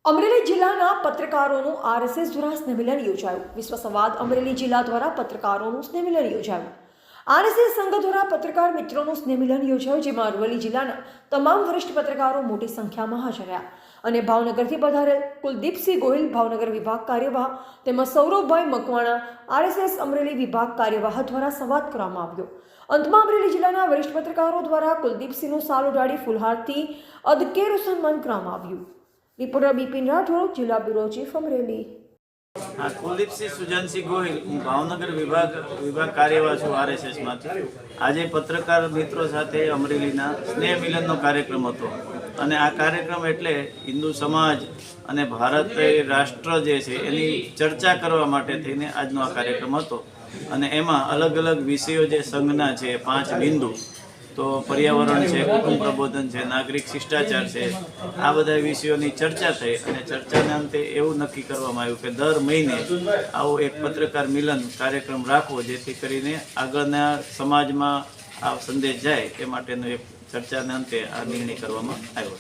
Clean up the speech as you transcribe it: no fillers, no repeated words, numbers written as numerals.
અમરેલી જિલ્લાના પત્રકારોનું આરએસએસ દ્વારા સ્નેહમિલન યોજાયું। વિશ્વ સંવાદ અમરેલી જિલ્લા દ્વારા પત્રકારોનું સ્નેહમિલન યોજાયું। આરએસએસ સંઘ દ્વારા પત્રકાર મિત્રોનું સ્નેહમિલન યોજાયું, જેમાં અરવલ્લી જિલ્લાના તમામ વરિષ્ઠ પત્રકારો મોટી સંખ્યામાં હાજર રહ્યા અને ભાવનગરથી પધારેલ કુલદીપસિંહ ગોહિલ ભાવનગર વિભાગ કાર્યવાહ તેમજ સૌરભભાઈ મકવાણા આરએસએસ અમરેલી વિભાગ કાર્યવાહ દ્વારા સંવાદ કરવામાં આવ્યો। અંતમાં અમરેલી જિલ્લાના વરિષ્ઠ પત્રકારો દ્વારા કુલદીપસિંહનું સાલ ઉડાડી ફૂલહારથી અદકેરું સન્માન કરવામાં આવ્યું। रिपोर्टर बिपिन राठौड़, जिला ब्यूरो चीफ अमरेली। हाँ, कुलदीपसिंह सुजनसिंह गोहिल, हूँ भावनगर विभाग कार्यवाह छूँ आरएसएस में। आज पत्रकार मित्रों साथे अमरेलीना स्नेह मिलननो कार्यक्रम हतो अने आ कार्यक्रम एटले हिंदू समाज अने भारत राष्ट्र जे छे एनी चर्चा करवा माटे थईने आजनो आ कार्यक्रम हतो अने एमां अलग अलग विषयो जे संघना छे 5 बिंदु तो पर्यावरण है, कुटुंब प्रबोधन है, नागरिक शिष्टाचार है, आ बधा विषयों चर्चा थई अने चर्चाने अंते एवुं नक्की करवामां आव्युं के दर महीने आवो एक पत्रकार मिलन कार्यक्रम राखवो, जेथी करीने आगळना समाजमां आ संदेश जाय ए माटेनो एक चर्चाने अंते आ निर्णय करवामां आव्यो।